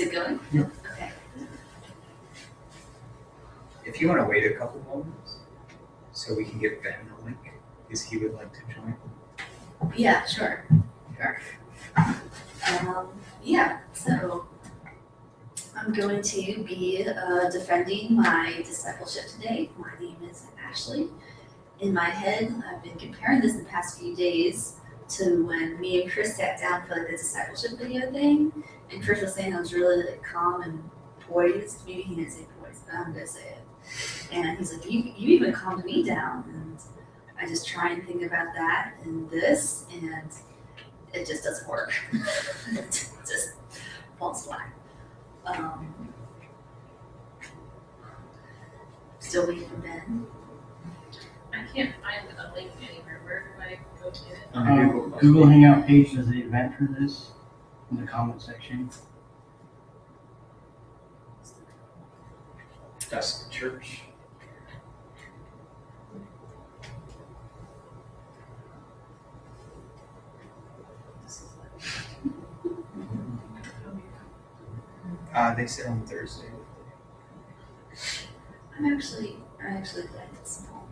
it going? Yeah. Okay. If you want to wait a couple moments, so we can get Ben the link, because he would like to join. Yeah, sure. Yeah, so I'm going to be defending my discipleship today. My name is Ashley. In my head, I've been comparing this the past few days to when me and Chris sat down for like the discipleship video thing, and Chris was saying I was really like calm and poised. Maybe he didn't say poised, but I'm gonna say it. And he's like, you even calmed me down. And I just try and think about that and this, and it just doesn't work. It just falls flat. Still waiting for Ben. I can't find a link anywhere. Where do I go to it? Google Hangout page does the event for this in the comment section. That's the church. They said on Thursday. I actually glad it's small.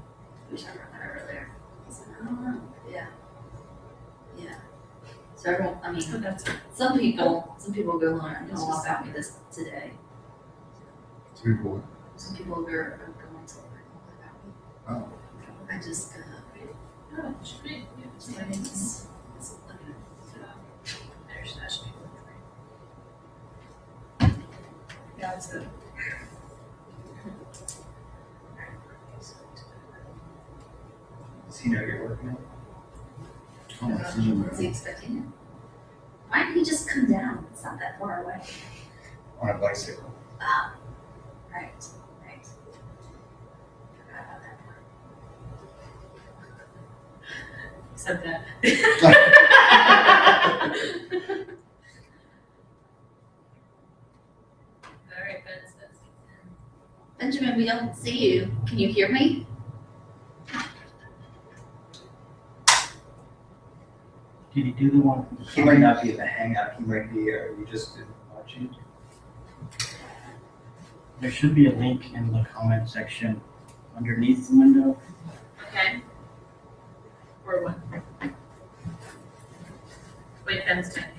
We talked about that earlier. I said, I don't know. Yeah. So everyone, I mean, some people go learn all about me this today. Some people. Some people are going to learn all about me. Oh. I just Oh, it should be. it's okay. That should be Yeah, it's good. Does he know you're working on it? Is he expecting it? Why didn't he just come down? It's not that far away. On a bicycle. Oh, right. Forgot about that part. Said that. All right, Ben says. Benjamin, we don't see you. Can you hear me? Did he do the one? He might not be in the hangout. He might be, you just been watching. There should be a link in the comment section underneath the window. Okay. Or what? Wait, Ben's doing it.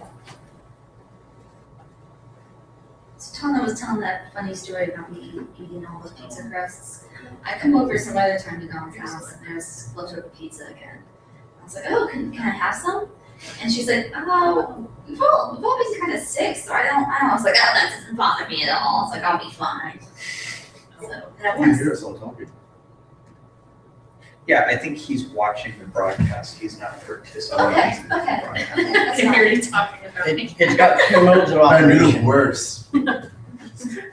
So Tana was telling that funny story about me eating all those pizza crusts. I come over some other time to Dawn's house, and there's leftover pizza again. I was like, oh, can I have some? And she's like, oh, we've all been kind of sick, so I don't. I was like, oh, that doesn't bother me at all. It's like, I'll be fine. So, and I You want hear us all talking. Yeah, I think he's watching the broadcast. He's not participating Okay, in the okay. broadcast. I can hear you talking about me. It's got 2 modes of I knew operation. worse.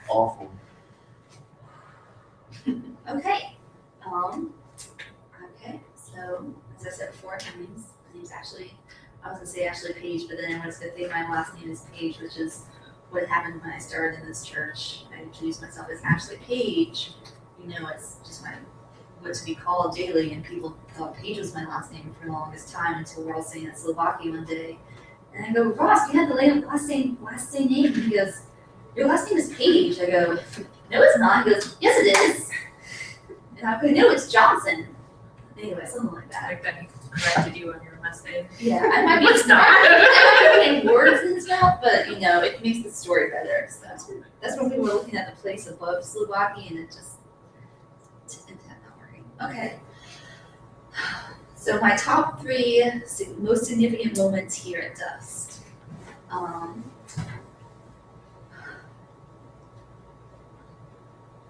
Awful. Okay. Okay. So as I said before, my name's Ashley. I was gonna say Ashley Page, but then I was gonna say my last name is Page, which is what happened when I started in this church. I introduced myself as Ashley Page. You know, it's just what to be called daily, and people thought Page was my last name for the longest time until we're all saying it Slovakia one day. And I go, Ross, we had the last name name. And he goes, your last name is Page. I go, no, it's not. He goes, yes, it is. And I go, no, it's Johnson. Anyway, something like that. Like that he corrected you on your last name. Yeah, I might be It's not. I might be putting words in his mouth, but you know, it makes the story better. So that's when we were looking at the place above Slovakia, and it just ended up not working. Okay. So my top 3 most significant moments here at Dust.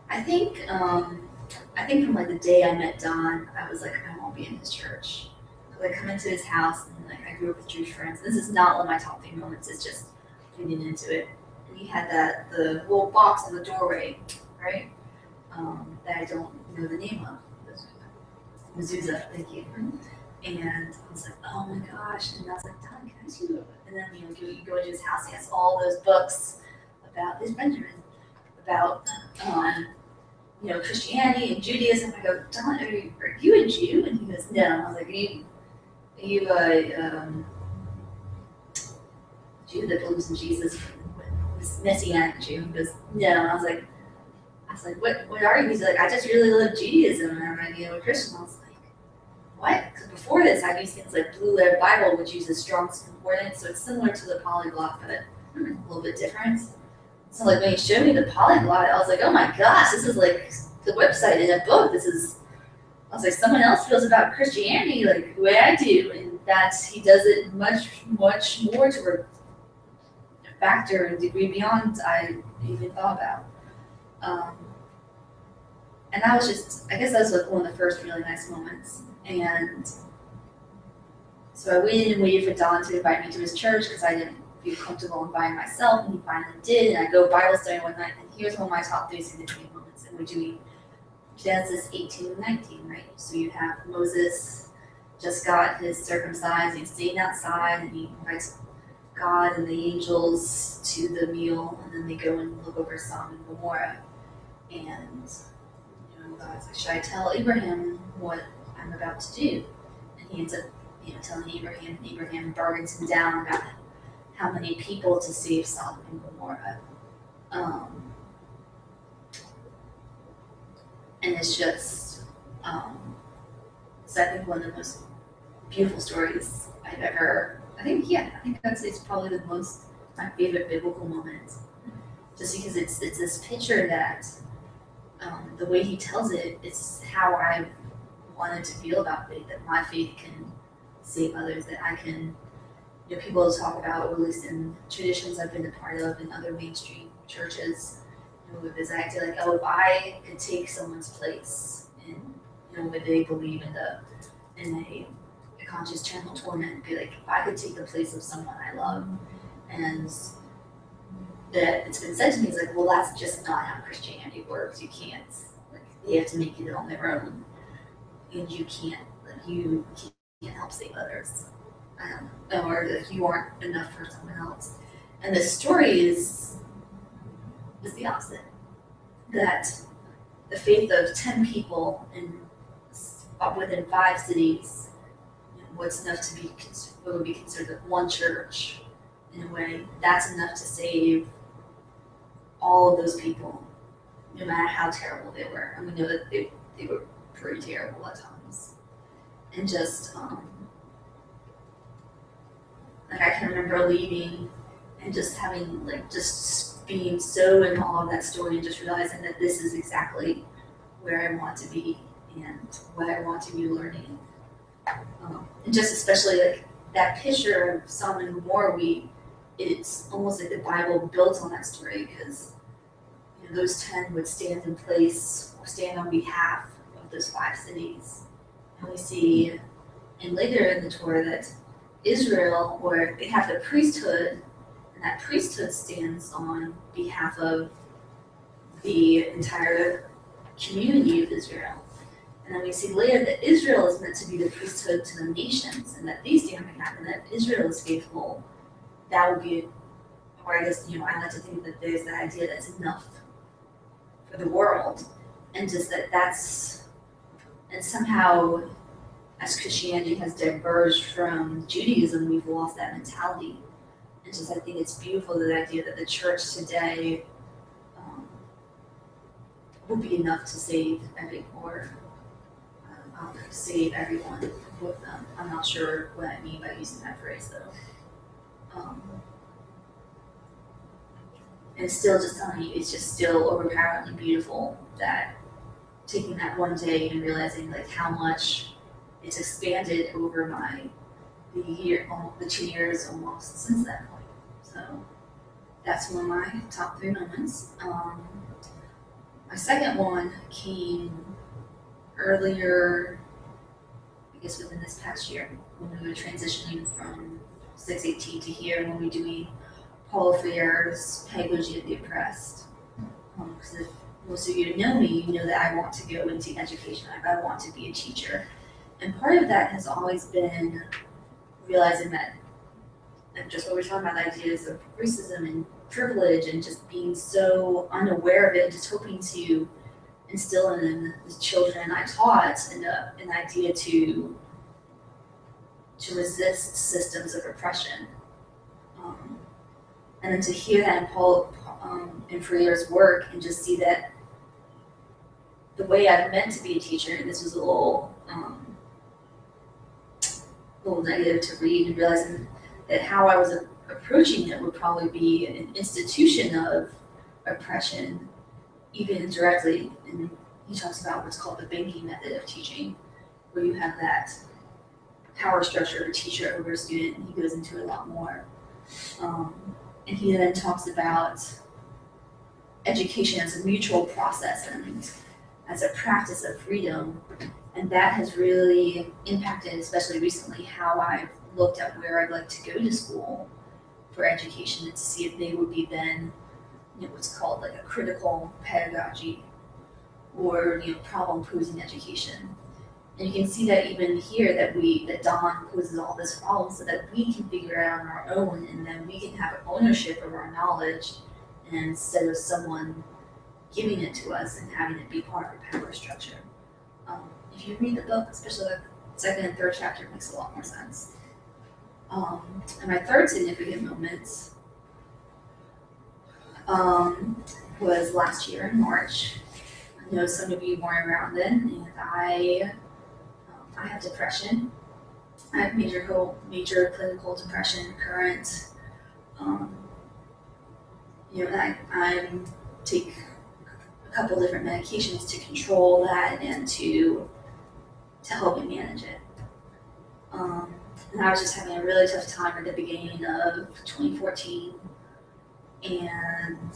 I think from like the day I met Don, I was like, I won't be in his church. Like, I come into his house, and like I grew up with Jewish friends. This is not one of my top 3 moments. It's just getting into it. We had the little box in the doorway, right? That I don't know the name of. Mezuzah, thank you. And I was like, oh my gosh. And I was like, Don, can I ask you? And then you go into his house. He has all those books about this Benjamin, about Christianity and Judaism. I go, Don, are you a Jew? And he goes, no. I was like, are you a Jew that believes in Jesus this Messianic Jew. He goes, no. And I was like, what are you? He's like, I just really love Judaism, and I'm like, a Christian. I was like, what? Because before this, I've used things like Blue Letter Bible, which uses Strong's Concordance, so it's similar to the polyglot, but a little bit different. So like when he showed me the polyglot, I was like, oh my gosh, this is like the website in a book. I was like, someone else feels about Christianity like the way I do, and that he does it much, much more to a factor and degree beyond I even thought about. And that was just, I guess that was like one of the first really nice moments. And so I waited and waited for Don to invite me to his church because I didn't feel comfortable inviting myself, and he finally did. And I go Bible study one night, and here's one of my top 3 significant moments. And we're doing Genesis 18 and 19, right? So you have Moses just got his circumcised, he's staying outside, and he invites God and the angels to the meal, and then they go and look over Sodom and Gomorrah. And God's like, should I tell Abraham what I'm about to do? And he ends up, telling Abraham, and Abraham bargains him down about how many people to save Sodom and Gomorrah. And it's just, so I think one of the most beautiful stories I've ever, I think I'd say it's probably my favorite biblical moment. Just because it's this picture that, the way he tells it, it's how I wanted to feel about faith, that my faith can save others, that I can, people talk about, or at least in traditions I've been a part of in other mainstream churches, this idea like, oh, if I could take someone's place in, where they believe in a conscious channel torment, be like, if I could take the place of someone I love, and that it's been said to me, it's like, well, that's just not how Christianity works. You can't, they have to make it on their own, and you can't help save others, or that you aren't enough for someone else. And the story is the opposite. That the faith of 10 people within 5 cities, what's enough to be what would be considered one church, in a way, that's enough to save all of those people, no matter how terrible they were. And we know that they were pretty terrible at times. And just, I can remember leaving and just having, just being so in awe of that story, and just realizing that this is exactly where I want to be and what I want to be learning. And just especially that picture of Sodom and Gomorrah, it's almost like the Bible built on that story, because those 10 would stand in place or stand on behalf of those 5 cities. And we see, and later in the Torah, that Israel, or they have the priesthood, and that priesthood stands on behalf of the entire community of Israel. And then we see later that Israel is meant to be the priesthood to the nations, and that these stand on behalf, and that Israel is faithful. That would be, or I guess, I like to think that there's the idea that's enough for the world, and just and somehow, as Christianity has diverged from Judaism, we've lost that mentality. And just, I think it's beautiful, the idea that the church today will be enough to save save everyone with them. I'm not sure what I mean by using that phrase, though. And still, just telling you, it's just still overpoweringly beautiful that taking that one day and realizing how much it's expanded over the 2 years almost since that point. So that's one of my top 3 moments. My second one came earlier, I guess within this past year, when we were transitioning from 618 to here, when we were doing Paul Freire's Pedagogy of the Oppressed. Because if most of you know me, you know that I want to go into education. I want to be a teacher. And part of that has always been realizing that, just what we're talking about, ideas of racism and privilege, and just being so unaware of it, and just hoping to instill in the children I taught an idea to resist systems of oppression. And then to hear that in Paul and Freir's work and just see that the way I've meant to be a teacher, and this was a little negative to read, and realizing that how I was approaching it would probably be an institution of oppression, even indirectly. And he talks about what's called the banking method of teaching, where you have that power structure of a teacher over a student, and he goes into it a lot more. And he then talks about education as a mutual process and as a practice of freedom. And that has really impacted, especially recently, how I've looked at where I'd like to go to school for education, and to see if they would be then, what's called like a critical pedagogy, or problem posing education. And you can see that even here that Don poses all this problem so that we can figure it out on our own, and then we can have ownership of our knowledge, and instead of someone giving it to us and having it be part of a power structure. If you read the book, especially the second and third chapter, it makes a lot more sense. And my third significant moment was last year in March. I know some of you weren't around then, and I have depression. I have major clinical depression current. And I take a couple different medications to control that and to help me manage it. And I was just having a really tough time at the beginning of 2014, and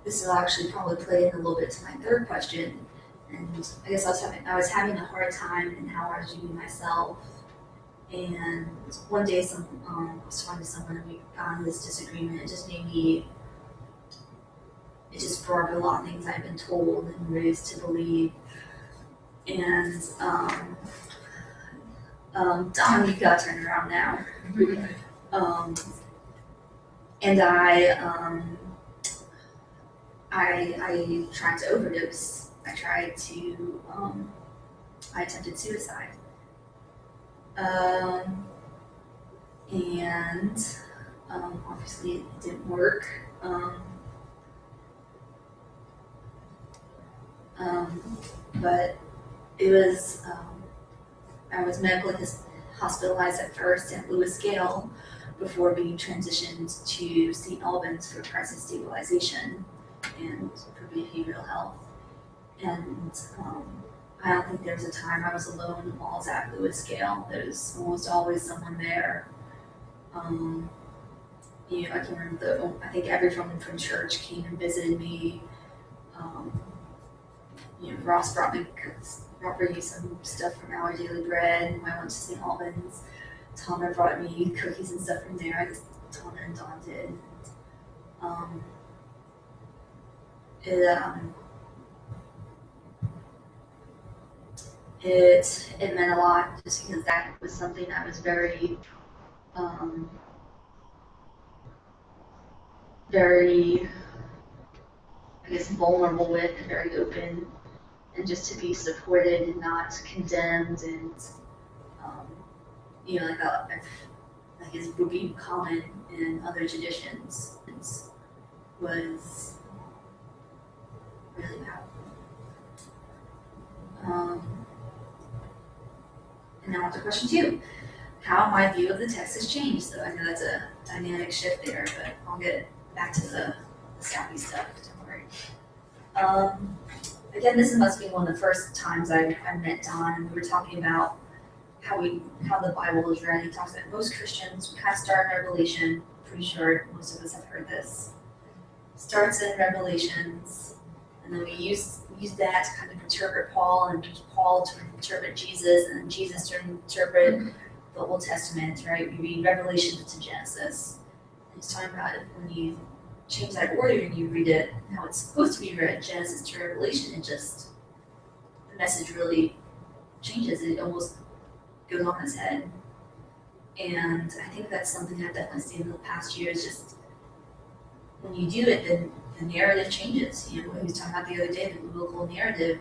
this will actually probably play in a little bit to my third question. And I guess I was having a hard time in how I was viewing myself. And one day, I was talking to someone, and we got into this disagreement. It just brought up a lot of things I've been told and raised to believe. And Don, you've got to turn around now. And I tried to overdose. I attempted suicide. And obviously it didn't work. But it was, I was medically hospitalized at first at Lewis Gale before being transitioned to St. Albans for crisis stabilization and for behavioral health. And I don't think there was a time I was alone while I was at Lewis Gale. There's almost always someone there. I can remember I think everyone from church came and visited me. Ross brought me some stuff from Our Daily Bread when I went to St. Albans. Tom had brought me cookies and stuff from there. I guess Tom and Don did. It meant a lot, just because that was something I was very, I guess, vulnerable with, and very open, and just to be supported and not condemned, and I guess would be common in other traditions, was really powerful. And now on to question 2. How my view of the text has changed. So I know that's a dynamic shift there, but I'll get back to the sappy stuff, don't worry. Again, this must be one of the first times I met Don, and we were talking about how the Bible is read. He talks about most Christians, we kind of start in Revelation. Pretty sure most of us have heard this. Starts in Revelations, and then we use that to kind of interpret Paul, and Paul to interpret Jesus, and Jesus to interpret the Old Testament, right? We read Revelation to Genesis. And he's talking about it when you change that order and you read it how it's supposed to be read, Genesis to Revelation, the message really changes. It almost goes on its head. And I think that's something I've definitely seen in the past year, is just when you do it, then the narrative changes. What he was talking about the other day, the biblical narrative,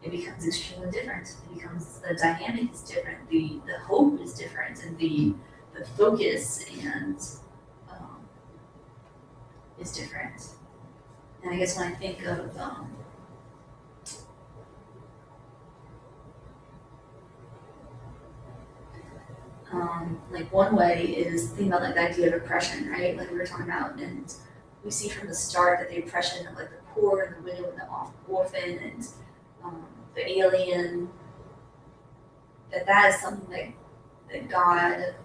it becomes extremely different. It becomes, the dynamic is different, the hope is different, and the focus and is different. And I guess when I think of like one way is thinking about like the idea of oppression, right? Like we were talking about, and we see from the start that the oppression of like the poor and the widow and the orphan and the alien, that is something that God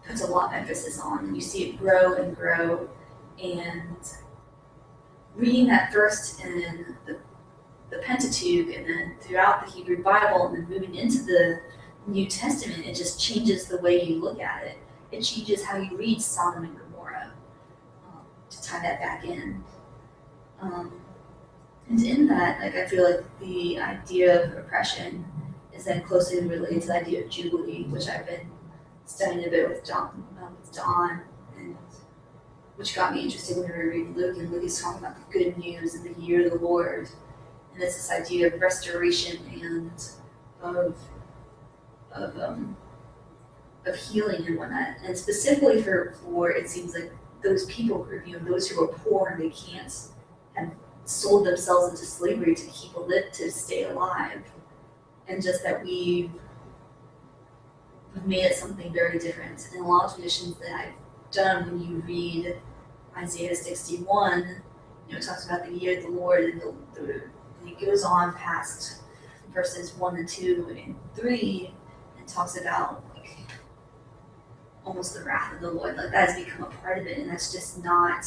puts a lot of emphasis on, and you see it grow and grow. And reading that first in the Pentateuch and then throughout the Hebrew Bible and then moving into the New Testament, it just changes the way you look at it. It changes how you read Sodom and Gomorrah, to tie that back in. And in that, like I feel like the idea of oppression is then closely related to the idea of Jubilee, which I've been studying a bit with Don, and which got me interested when we were reading Luke, and Luke is talking about the good news and the year of the Lord, and it's this idea of restoration and of healing and whatnot, and specifically for it seems like those people group, those who are poor and they can't have sold themselves into slavery to keep to stay alive, and just that we've made it something very different. And a lot of traditions that I've done, when you read Isaiah 61, it talks about the year of the Lord, and it goes on past verses 1 and 2 and 3, and talks about like almost the wrath of the Lord. Like that has become a part of it, and that's just not.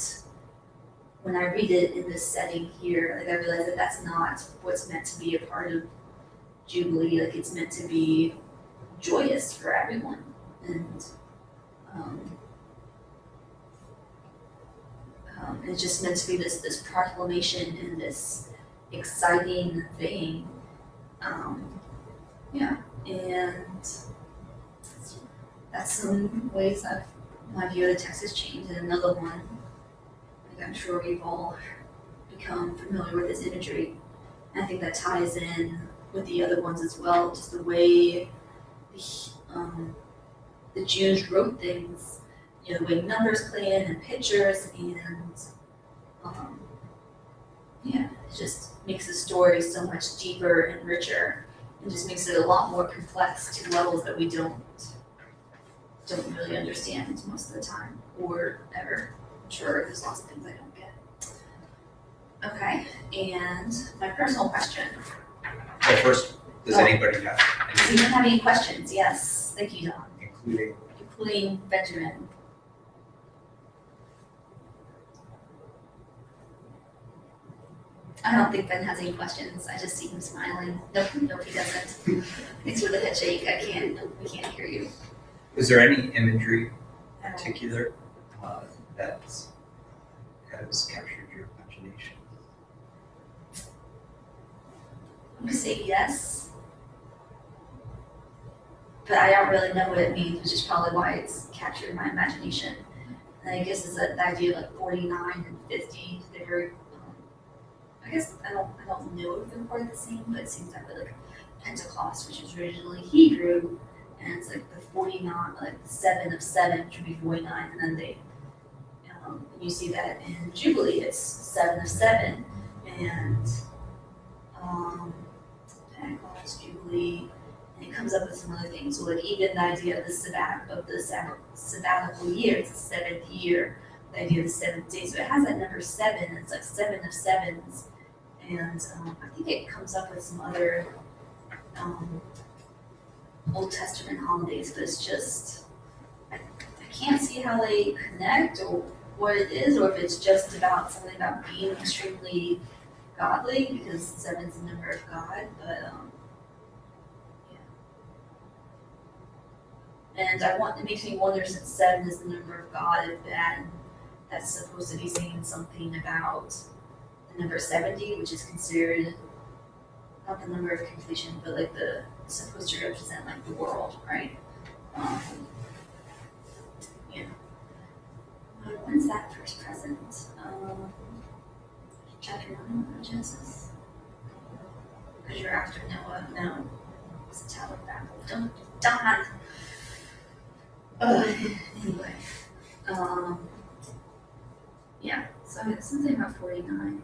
When I read it in this setting here, like I realize that that's not what's meant to be a part of Jubilee. Like it's meant to be joyous for everyone, and it's just meant to be this proclamation and this exciting thing. And that's some ways that my view of the text has changed. And another one, like I'm sure we've all become familiar with, this imagery. And I think that ties in with the other ones as well, just the way the Jews wrote things, the way numbers play in and pictures, and it just makes the story so much deeper and richer, and just makes it a lot more complex to levels that we don't really understand most of the time, or ever. I'm sure there's lots of things I don't get. Okay, and my personal question. Well, first, does anybody have Does any, anyone have any questions? Yes, thank you, Don. including Benjamin. I don't think Ben has any questions. I just see him smiling. Nope, he doesn't. Thanks for the head shake. We can't hear you. is there any imagery in at all. particular that has captured your imagination? I'm gonna say yes, but I don't really know what it means, which is probably why it's captured my imagination. And I guess it's the idea of like 49 and 50. They're very. I guess I don't know if they're quite the same, but it seems like Pentecost, which is originally Hebrew, and it's like the 49, like the 7 of 7, which would be 49, and then they. You see that in Jubilee, it's 7 of 7, and Pentecost, Jubilee, and it comes up with some other things. So like even the idea of the sabbatical year, it's the 7th year, the idea of the 7th day. So it has that number 7, and it's like 7 of 7s. And I think it comes up with some other Old Testament holidays, but it's just, I can't see how they connect or what it is, or if it's just about something about being extremely godly, because 7 is the number of God, but and it makes me wonder, since 7 is the number of God, if that's supposed to be saying something about the number 70, which is considered not the number of completion, but like supposed to represent like the world, right? When's that first present? Chapter 1 of Genesis? Because you're after Noah. No. It's the Tower of Babel. Don. Anyway, yeah. So it's something about 49.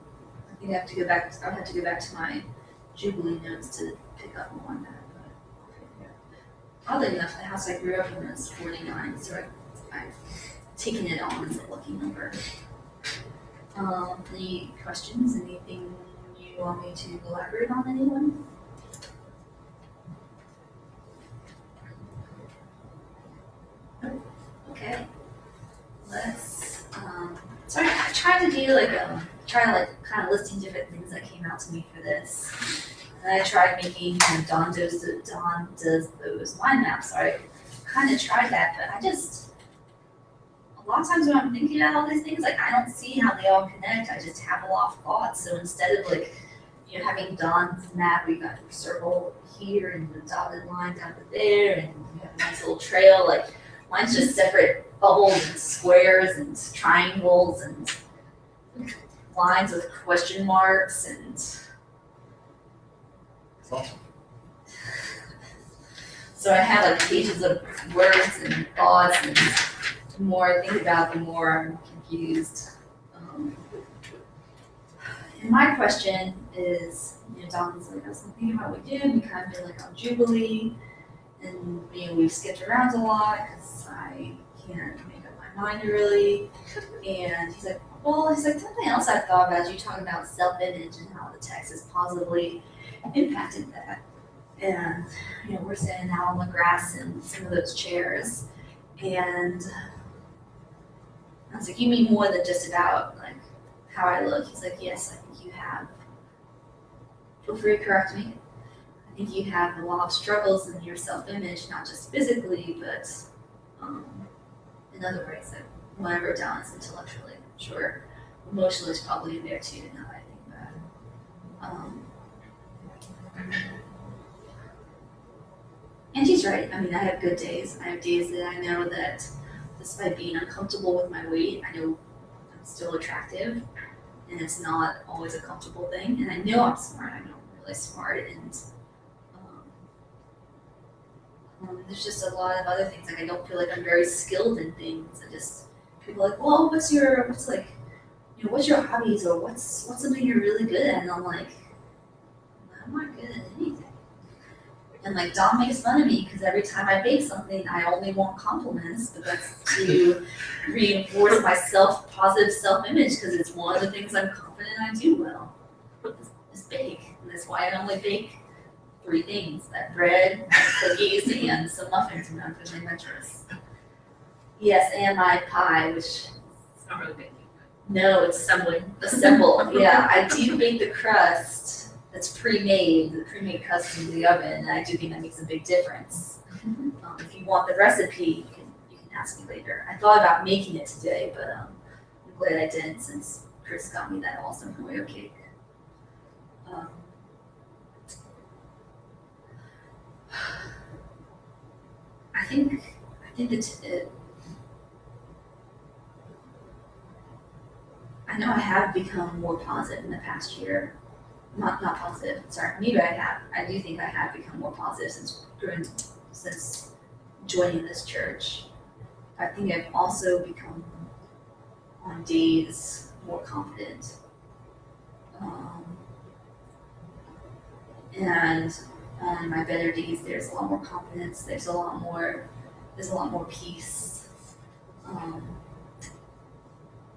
I think I have to go back. I'll have to go back to my Jubilee notes to pick up on that. But oddly enough, the house I grew up in is 49, so I've taken it on as a lucky number. Any questions? Anything you want me to elaborate on? Anyone? No? Okay. Let's. So I tried to do kind of listing different things that came out to me for this. And I tried making Don does those mind maps. So I kind of tried that, but a lot of times when I'm thinking about all these things, like I don't see how they all connect. I just have a lot of thoughts. So instead of having Don's map, we got a circle here and the dotted line down to there, and you have a nice little trail. Like mine's just separate bubbles and squares and triangles and lines with question marks and. It's awesome. So I have like pages of words and thoughts, and the more I think about, the more I'm confused. And my question is, Don's like, I was thinking about what we did. We kind of been like on Jubilee, and we've skipped around a lot because I can't make up my mind really. And he's like, something else I thought about is you talking about self-image and how the text has positively impacted that. And we're sitting out on the grass in some of those chairs, and I was like, you mean more than just about like how I look? He's like, yes, I think you have. Feel free to correct me. I think you have a lot of struggles in your self-image, not just physically, but in other ways. That what I wrote down is intellectually. I'm sure emotionally is probably in there too. Now that I think about it. And she's right. I mean, I have good days. I have days that I know that despite being uncomfortable with my weight, I know I'm still attractive, and it's not always a comfortable thing. And I know I'm smart. I know I'm really smart, and there's just a lot of other things. Like I don't feel like I'm very skilled in things. People are like, well, what's your hobbies, or what's something you're really good at? And I'm like, I'm not good at anything. And like Dom makes fun of me because every time I bake something, I only want compliments, but that's to reinforce my positive self-image, because it's one of the things I'm confident I do well, is bake. And that's why I only bake 3 things: that bread, cookies, and some muffins when I'm feeling adventurous. Yes, and my pie, which It's not really baking. no, it's assemble. Yeah, I do bake the crust. That's pre-made, the pre-made crust in the oven, and I do think that makes a big difference. If you want the recipe, you can ask me later. I thought about making it today, but I'm glad I didn't, since Chris got me that awesome Oreo cake. I think I know I have become more positive in the past year. Not positive. Sorry, maybe I have. I do think I have become more positive since joining this church. I think I've also become, on days, more confident, and on my better days, there's a lot more confidence. There's a lot more peace, and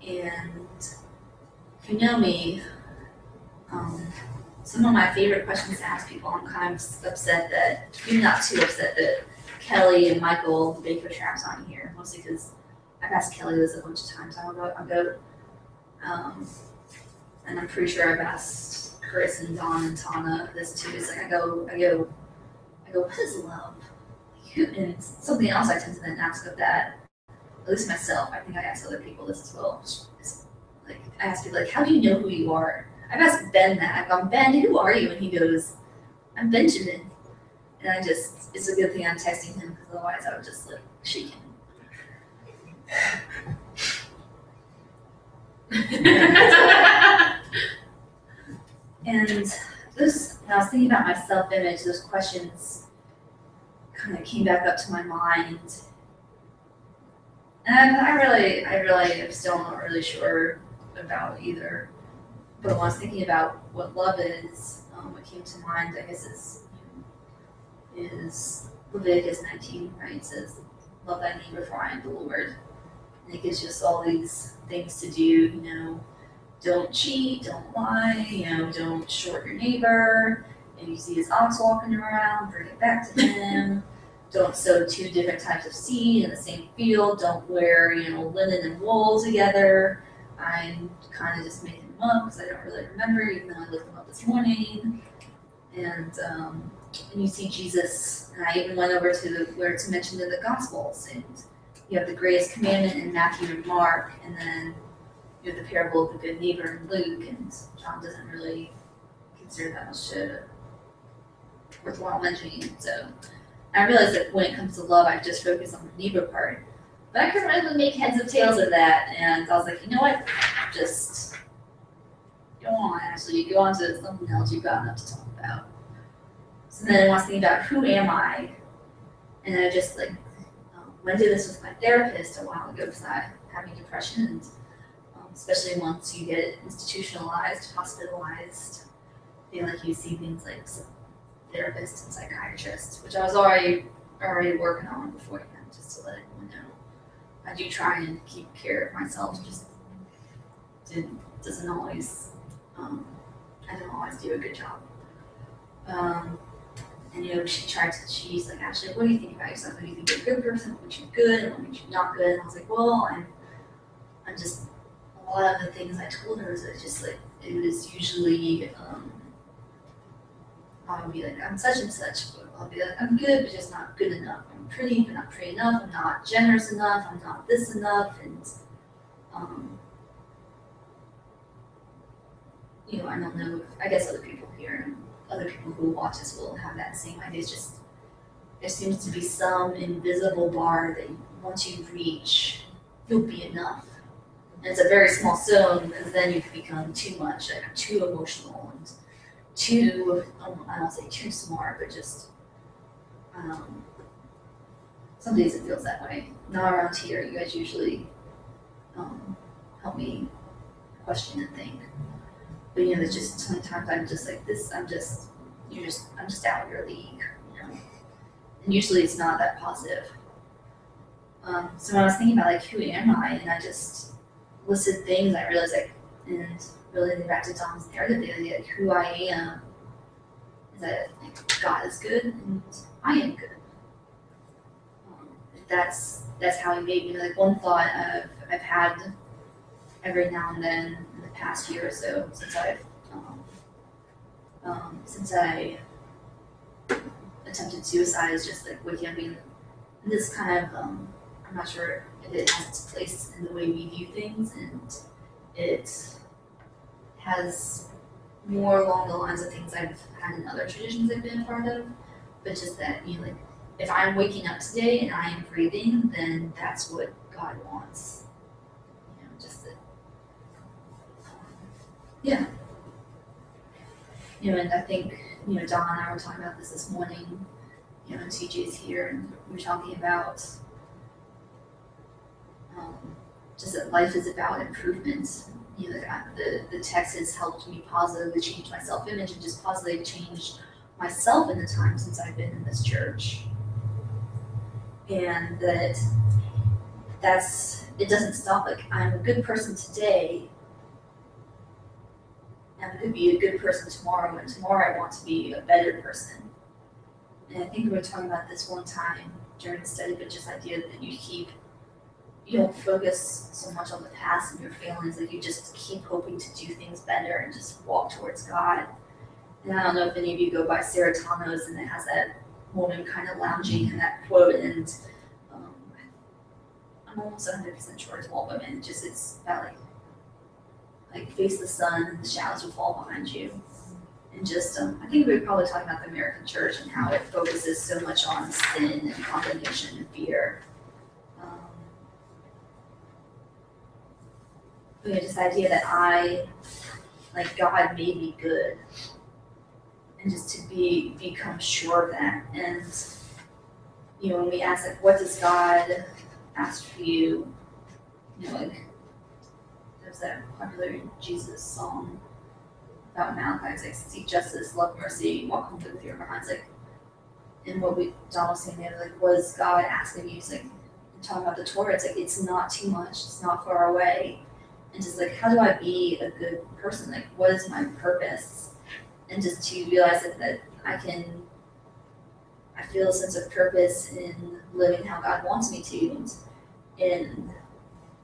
if you know me. Some of my favorite questions to ask people, I'm kind of upset that, maybe not too upset that Kelly and Michael, the Baker Traps, aren't here, mostly because I've asked Kelly this a bunch of times. And I'm pretty sure I've asked Chris and Dawn and Tana this too. It's like I go, what is love? And something else I tend to then ask of that, at least myself, I think I ask other people this as well. It's like I ask people like, how do you know who you are? I've asked Ben that. I've gone, Ben, who are you? And he goes, I'm Benjamin. And it's a good thing I'm texting him, because otherwise I would just like shake him. And when I was thinking about my self-image, those questions kind of came back up to my mind. And I really am still not really sure about either. But when I was thinking about what love is, what came to mind, I guess, is Leviticus 19, right? It says, love thy neighbor for I am the Lord. And it gives us all these things to do, don't cheat, don't lie, don't short your neighbor. If you see his ox walking around, bring it back to him. Don't sow two different types of seed in the same field. Don't wear, linen and wool together. I'm kind of just making them up because I don't really remember, even though I looked them up this morning. And you see Jesus, and I even went over to where it's mentioned in the Gospels, and you have the greatest commandment in Matthew and Mark, and then you have the parable of the good neighbor in Luke, and John doesn't really consider that much worthwhile mentioning. So I realized that when it comes to love, I just focus on the neighbor part. But I couldn't really make heads or tails of that, and I was like, you know what? Just go on, actually. Go on to something else you've got enough to talk about. So then I was thinking about who am I? And I just went through this with my therapist a while ago because I'm having depression, and especially once you get institutionalized, hospitalized, feel like you see things like therapists and psychiatrists, which I was already working on beforehand, just to let everyone know. I do try and keep care of myself, just doesn't always, I don't always do a good job. And she's like, Ashley, what do you think about yourself? What do you think you're a good person? What makes you good and what makes you not good? And I was like, well, I'm just, a lot of the things I told her is just like, it was usually, I would be like, I'm such and such, but I'll be like, I'm good, but just not good enough. I'm pretty, but not pretty enough. I'm not generous enough. I'm not this enough. And, I don't know if, I guess other people here and other people who watch this will have that same idea. It's just, there seems to be some invisible bar that once you reach, you'll be enough. And it's a very small zone because then you can become too much, like too emotional and too, I don't say too smart, but just, some days it feels that way. Not around here. You guys usually help me question and think. But there's just sometimes I'm just like this. I'm just out of your league. And usually it's not that positive. So when I was thinking about who am I, and I just listed things, I realized and relating back to Dom's narrative, the idea who I am is that God is good and I am good. That's how He made me. One thought I've had every now and then in the past year or so since I attempted suicide is just waking up being this kind of I'm not sure if it has its place in the way we view things, and it has more along the lines of things I've had in other traditions I've been a part of, but just that if I'm waking up today and I am breathing, then that's what God wants. Just that. Yeah. And I think, Don and I were talking about this morning, and TJ's here, and we were talking about just that life is about improvement. The text has helped me positively change my self-image and just positively change myself in the time since I've been in this church. And it doesn't stop. I'm a good person today, and I'm going to be a good person tomorrow, and tomorrow I want to be a better person. And I think we were talking about this one time during the study, but just the idea that you don't focus so much on the past and your failings, you just keep hoping to do things better and just walk towards God. And I don't know if any of you go by Sarah Tano's, and it has that woman kind of lounging in that quote, and I'm almost 100% sure it's all women. It's about face the sun and the shadows will fall behind you. And I think we were probably talking about the American church and how it focuses so much on sin and condemnation and fear. But just the idea that God made me good, and just to become sure of that. And when we ask what does God ask for you, like there's that popular Jesus song about Malachi. It's like seek justice, love mercy, walk humbly with your behinds. Like, and what Don was saying there, like, was God asking you? It's like, talking about the Torah. It's like it's not too much. It's not far away. And just like, how do I be a good person? Like, what is my purpose? And just to realize that I feel a sense of purpose in living how God wants me to. And in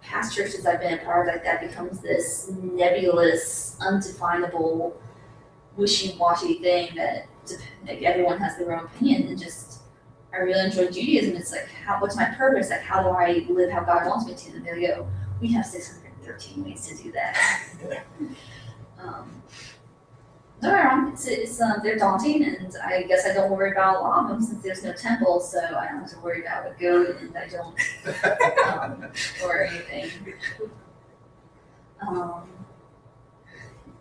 past churches I've been a part of, like that becomes this nebulous, undefinable, wishy-washy thing that like everyone has their own opinion. And just I really enjoy Judaism. It's like, what's my purpose? Like, how do I live how God wants me to? And they go, we have 613 ways to do that. Don't get me wrong, it's they're daunting, and I guess I don't worry about a lot of them since there's no temple, so I don't have to worry about a goat, and I don't, or anything.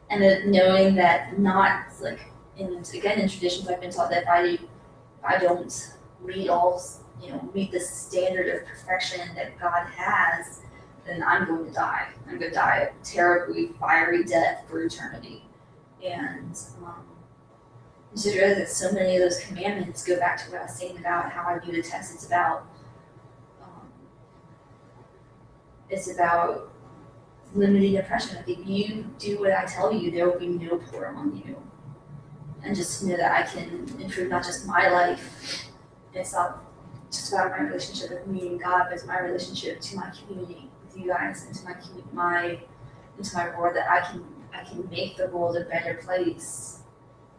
And then knowing that not like, and again in traditions I've been taught that if I don't meet the standard of perfection that God has, then I'm going to die. I'm going to die a terribly fiery death for eternity. And just realize that so many of those commandments go back to what I was saying about how I view the text. It's about limiting oppression. Like if you do what I tell you, there will be no poor among you. And just to know that I can improve not just my life. It's not just about my relationship with me and God, but it's my relationship to my community, with you guys, and to my world, that I can make the world a better place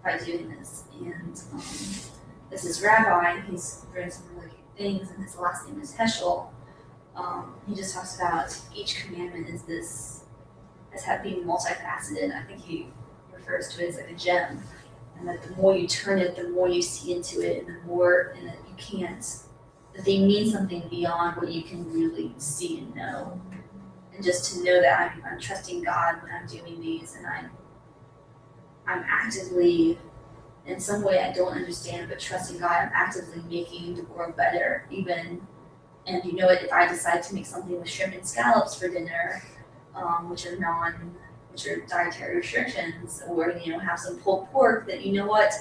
by doing this. And this is Rabbi, he's written some really good things, and his last name is Heschel. He just talks about each commandment as being multifaceted. I think he refers to it as like a gem, and that the more you turn it, the more you see into it, and that they mean something beyond what you can really see and know. And just to know that I'm trusting God when I'm doing these, and I'm actively, in some way I don't understand, but trusting God, I'm actively making the world better. And you know what, if I decide to make something with shrimp and scallops for dinner, which are dietary restrictions, or have some pulled pork, that you know what,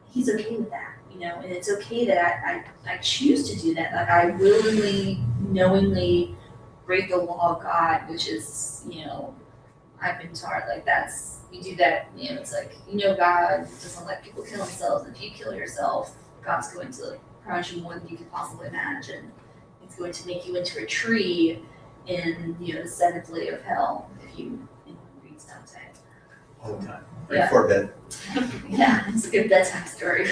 He's okay with that, and it's okay that I choose to do that. Like I willingly, knowingly break the law of God, which is, I've been taught like you do that, it's like, God doesn't let people kill themselves. If you kill yourself, God's going to punish you more than you can possibly imagine. It's going to make you into a tree in, the seventh layer of hell if you read stuff. All the time. Yeah. Before bed. Yeah, it's a good bedtime story.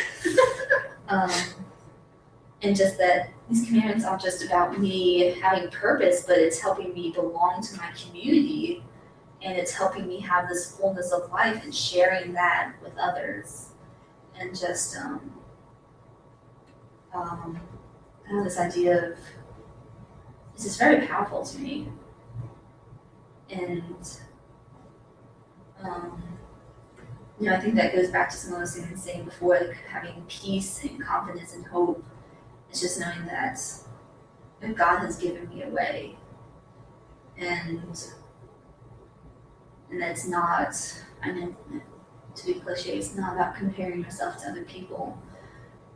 And just that these commandments aren't just about me having purpose, but it's helping me belong to my community, and it's helping me have this fullness of life and sharing that with others. And just this idea of, it's just very powerful to me. And I think that goes back to some of those things I was saying before, like having peace and confidence and hope. It's just knowing that God has given me a way, and that's not, I mean, to be cliche, it's not about comparing yourself to other people,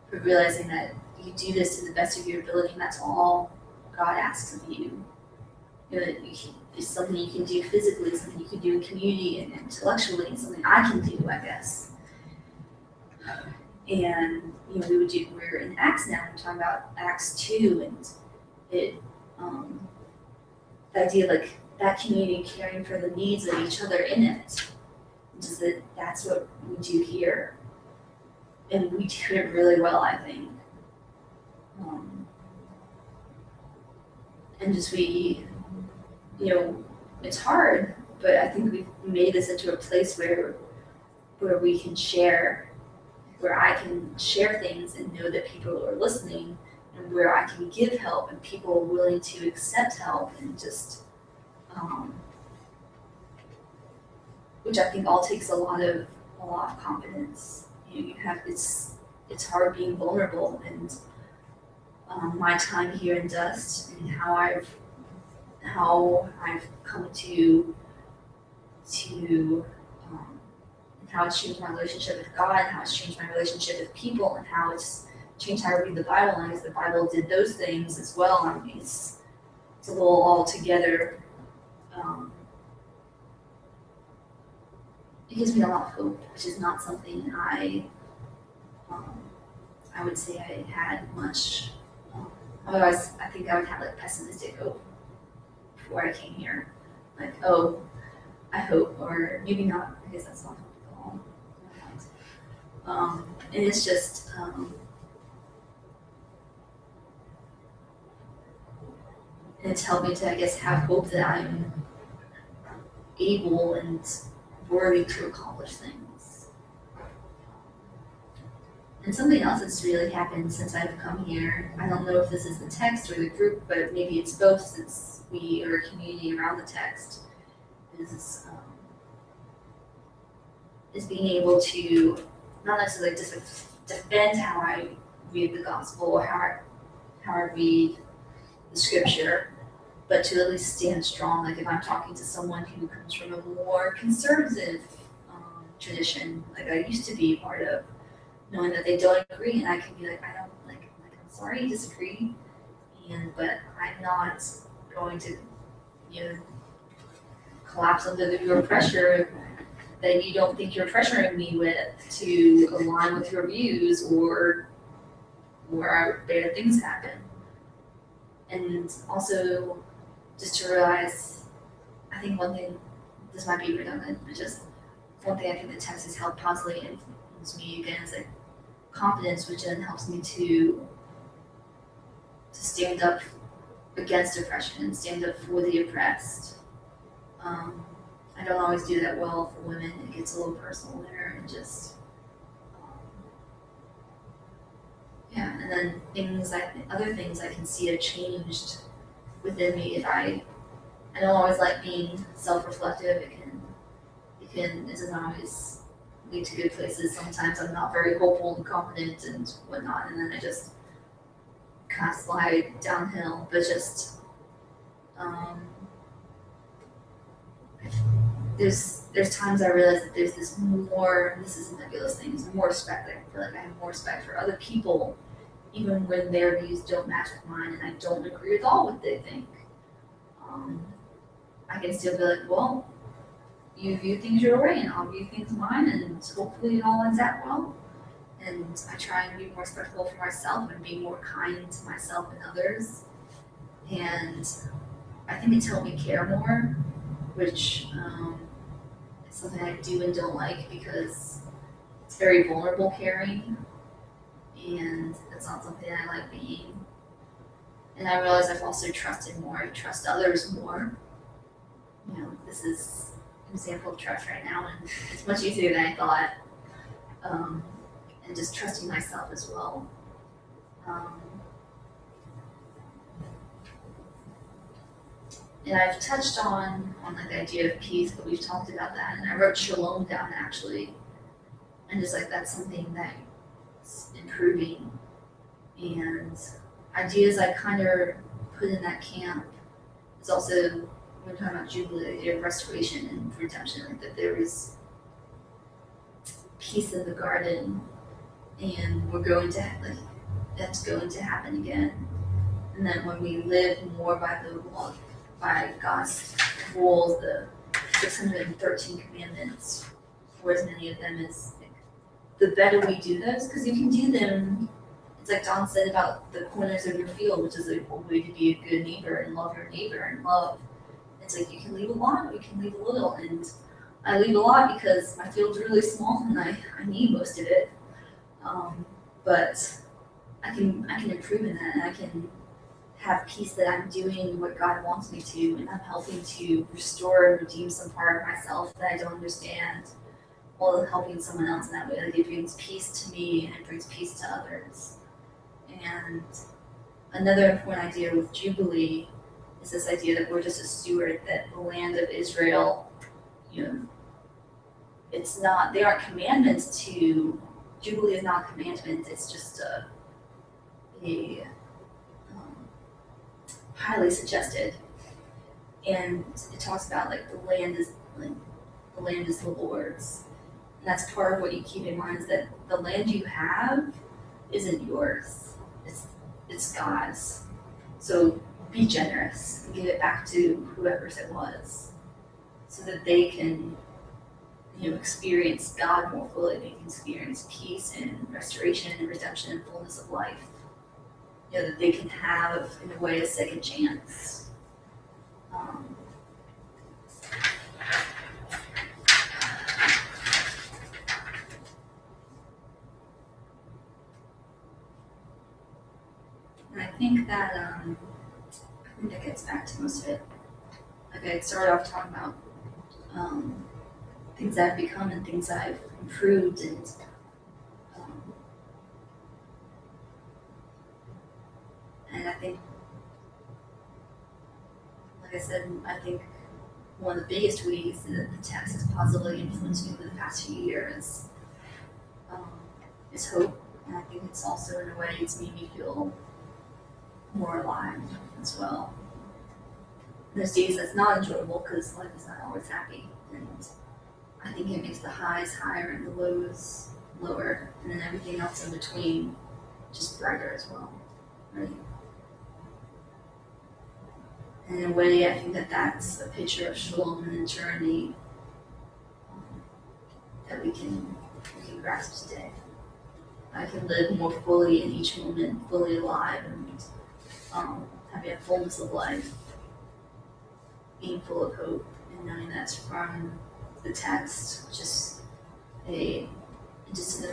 but realizing that you do this to the best of your ability, and that's all God asks of you. It's something you can do physically, something you can do in community and intellectually, and something I can do, I guess. And we're in Acts now, we're talking about Acts 2, and the idea of like that community caring for the needs of each other in it. Just that's what we do here. And we do it really well, I think. And just it's hard, but I think we've made this into a place where we can share, where I can share things and know that people are listening, and where I can give help and people are willing to accept help, and just, which I think all takes a lot of confidence. It's hard being vulnerable, and my time here in Dust and how I've how I've come to and how it's changed my relationship with God, and how it's changed my relationship with people, and how it's changed how I read the Bible. And I guess the Bible did those things as well. I mean, it's a little all together. It gives me a lot of hope, which is not something I would say I had much. Otherwise, I think I would have like pessimistic hope before I came here. Like, oh, I hope, or maybe not, because that's not hope at all. And it's just, and it's helped me to, I guess, have hope that I'm able and worthy to accomplish things. And something else that's really happened since I've come here, I don't know if this is the text or the group, but maybe it's both since we are a community around the text, is being able to not necessarily just defend how I read the gospel or how I read the scripture, but to at least stand strong. Like if I'm talking to someone who comes from a more conservative tradition, like I used to be part of, knowing that they don't agree, and I can be like, I don't like I'm sorry, I disagree, but I'm not going to, collapse under your pressure that you don't think you're pressuring me with to align with your views or where bad things happen. And also just to realize, I think one thing, this might be redundant, but just one thing I think the text has helped positively influence me again is like confidence, which then helps me to stand up against oppression and stand up for the oppressed. I don't always do that well for women. It gets a little personal there, and just and then other things I can see have changed within me. If I don't always like being self-reflective. It doesn't always lead to good places. Sometimes I'm not very hopeful and confident and whatnot, and then I just kind of slide downhill. But just there's times I realize that there's this is a nebulous thing, there's more respect. I feel like I have more respect for other people, even when their views don't match with mine and I don't agree with all what they think. I can still be like, well, you view things your way and I'll view things mine, and hopefully it all ends out well. And I try and be more respectful for myself and be more kind to myself and others. And I think it's helped me care more, which is something I do and don't like because it's very vulnerable caring, and that's not something I like being. And I realize I've also trusted more, I trust others more. This is an example of trust right now, and it's much easier than I thought. And just trusting myself as well. And I've touched on like the idea of peace, but we've talked about that, and I wrote shalom down actually, and just like that's something that's improving, and ideas I kind of put in that camp is also, when we're talking about Jubilee, the idea of restoration and redemption, like that there is peace in the garden, and we're going to that's going to happen again. And then when we live more by the law, by God's rules, the 613 commandments, or as many of them as, the better we do those, because you can do them. It's like Don said about the corners of your field, which is a way to be a good neighbor and love your neighbor and love. It's like you can leave a lot, or you can leave a little, and I leave a lot because my field's really small and I need most of it. But I can improve in that, and I can have peace that I'm doing what God wants me to, and I'm helping to restore and redeem some part of myself that I don't understand, while helping someone else in that way. Like it brings peace to me and it brings peace to others. And another important idea with Jubilee is this idea that we're just a steward, that the land of Israel, it's not, they aren't commandments to, Jubilee is not a commandment, it's just a highly suggested. And it talks about like the land is the Lord's. And that's part of what you keep in mind is that the land you have isn't yours. It's God's. So be generous and give it back to whoever's it was, so that they can, experience God more fully. They can experience peace and restoration and redemption and fullness of life. That they can have, in a way, a second chance. And I think that gets back to most of it. Like I started off talking about things I've become and things I've improved, and I think, like I said, I think one of the biggest ways that the text has positively influenced me over the past few years is hope, and I think it's also, in a way, it's made me feel more alive as well. There's days that's not enjoyable because life is not always happy, and I think it makes the highs higher and the lows lower, and then everything else in between just brighter as well, right? And in a way, I think that that's a picture of shalom and eternity that we can grasp today. I can live more fully in each moment, fully alive, and having a fullness of life, being full of hope, and knowing that's from the text, just that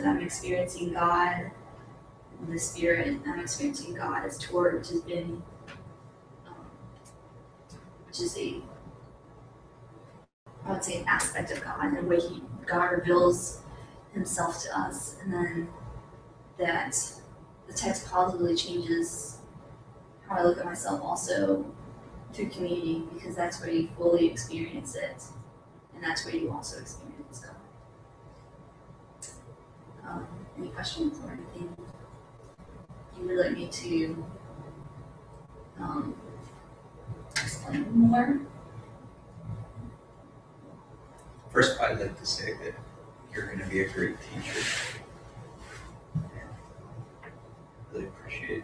I'm experiencing God in the Spirit. I'm experiencing God as Torah, which has been, which is I would say, an aspect of God, and the way God reveals Himself to us, and then that the text positively changes how I look at myself also through community, because that's where you fully experience it, and that's where you also experience God. Any questions or anything you would like me to explain more? First, I'd like to say that you're going to be a great teacher. Really appreciate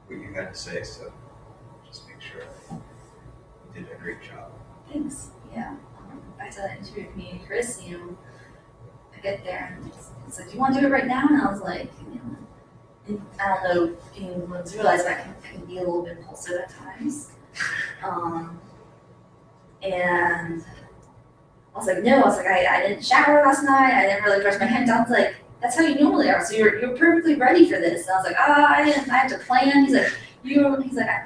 what you had to say, so just make sure you did a great job. Thanks. Yeah. Back to that interview with me and Chris, I get there and it's like, do you want to do it right now? And I was like, and I don't know if anyone's realized, but I can be a little bit impulsive at times. And I was like, no, I didn't shower last night. I didn't really brush my hands. I was like, that's how you normally are. So you're perfectly ready for this. And I was like, I have to plan. He's like, I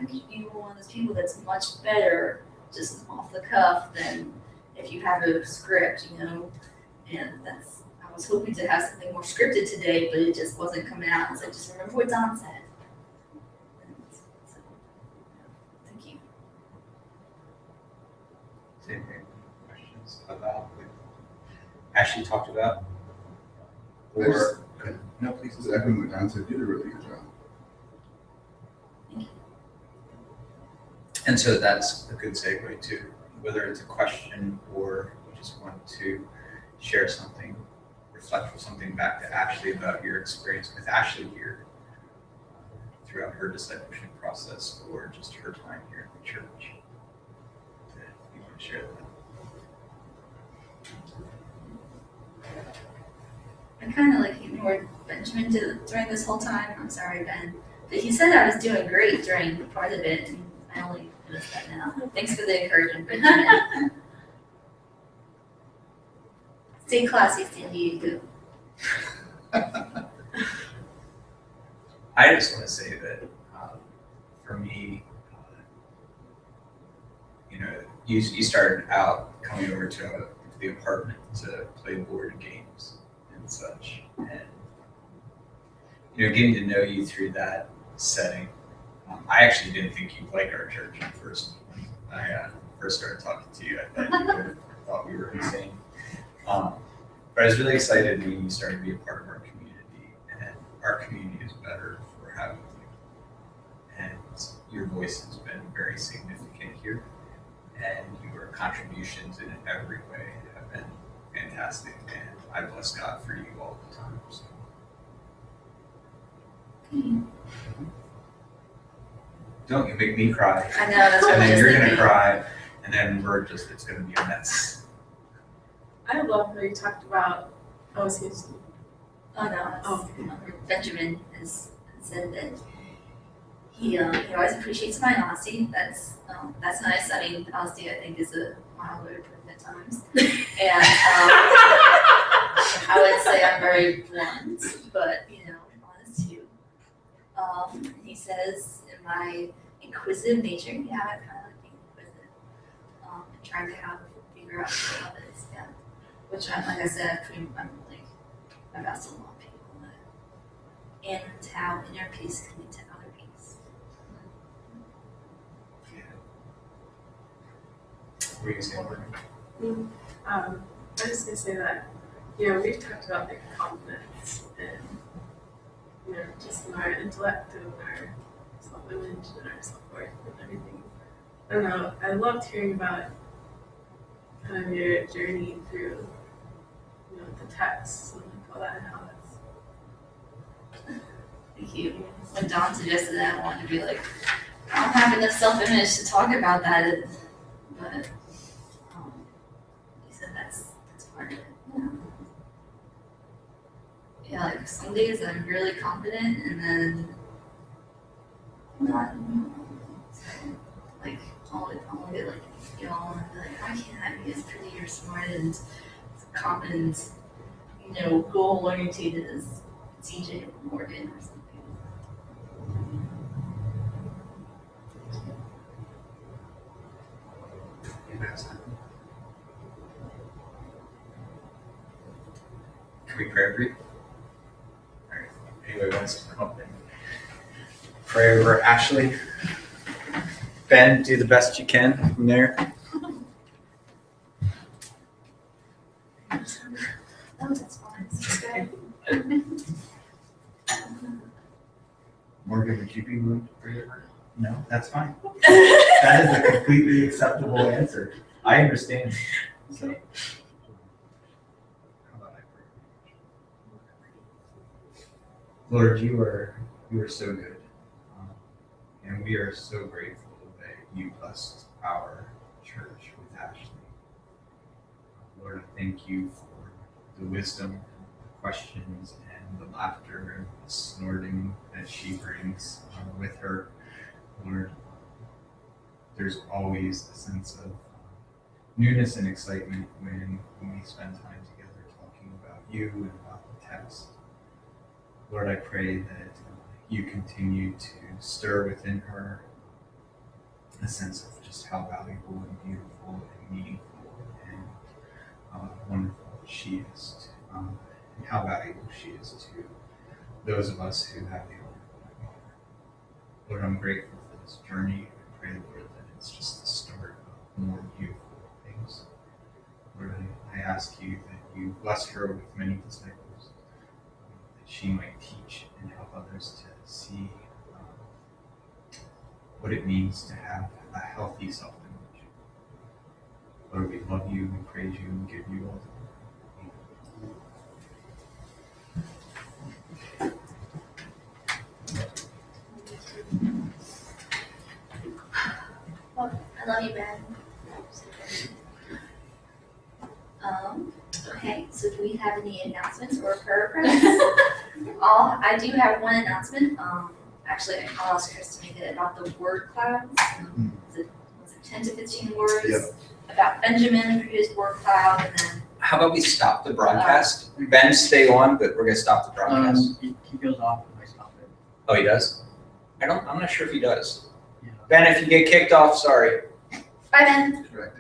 think you're one of those people that's much better just off the cuff than if you have a script, And I was hoping to have something more scripted today, but it just wasn't coming out. I was like, just remember what Don said. So, thank you. Same thing. Questions about what Ashley talked about? Or no, please. Exactly what Don said. You did a really good job. And so that's a good segue to whether it's a question or you just want to share something, reflect something back to Ashley about your experience with Ashley here throughout her discipleship process, or just her time here in the church. You want to share that? I kind of ignored Benjamin during this whole time. I'm sorry, Ben. But he said I was doing great during part of it, and I only noticed that now. Thanks for the encouragement, Benjamin. Stay classy, San Diego. I just want to say that for me, you started out coming over to the apartment to play board games and such, and getting to know you through that setting. I actually didn't think you'd like our church at first. When I first started talking to you, I thought we were insane. But I was really excited when you started to be a part of our community, and our community is better for having you. And your voice has been very significant here. and your contributions in every way have been fantastic, and I bless God for you all the time. So. Don't you make me cry. I know, that's what And I'm then just you're thinking. gonna cry, and then it's gonna be a mess. I love how you talked about, oh, excuse me. Oh, no, Oh, Benjamin has said that he always appreciates my honesty. That's nice. I mean, honesty I think is a mild word at times. And I would say I'm very blunt, but honest too. He says in my inquisitive nature, yeah, I kind of like being inquisitive. And trying to figure out what love is, yeah. Which like I said, I've asked a lot of people that, and how inner peace can lead to outer peace. What are you saying, Morgan? I was just gonna say that, we've talked about like confidence and, just in our intellect and our self-image and our self-worth and everything. I don't know, I loved hearing about kind of your journey through, the texts and like all that and how that's. Thank you. When Don suggested that, I wanted to be like, I don't have enough self-image to talk about that, but he said that's part of it. Yeah, like some days I'm really confident, and then I'm not. So, like I'll get like y'all and be like, why can't I be as pretty or smart and confident, goal-oriented as CJ or Morgan or something? Can we pray over you? All right. Anybody wants to come up and pray over Ashley? Ben, do the best you can from there. Oh, that's fine. That's okay. Morgan, would you be willing to pray over? No, that's fine. That is a completely acceptable answer. I understand. So. How about I pray? Lord, you are so good, and we are so grateful that you blessed our church with Ashley. Lord, I thank you for the wisdom, the questions, and the laughter and the snorting that she brings with her. Lord, there's always a sense of newness and excitement when we spend time together talking about you and about the text. Lord, I pray that you continue to stir within her a sense of just how valuable and beautiful and meaningful and wonderful she is, and how valuable she is to those of us who have the honor. Lord, I'm grateful for this journey. I pray, Lord, that it's just the start of more beautiful things. Lord, I ask you that you bless her with many disciples, that she might teach and help others to see what it means to have a healthy self-image. Lord, we love you, we praise you, and give you all the I love you, Ben. Okay, so do we have any announcements or prayer requests? I do have one announcement. Actually, I'll ask Chris to make it about the word clouds. Was it 10 to 15 words about Benjamin for his word cloud, and then. How about we stop the broadcast? Ben, stay on, but we're gonna stop the broadcast. He goes off if I stop it. Oh, he does? I'm not sure if he does. Yeah. Ben, if you get kicked off, sorry. Bye, Ben. Correct.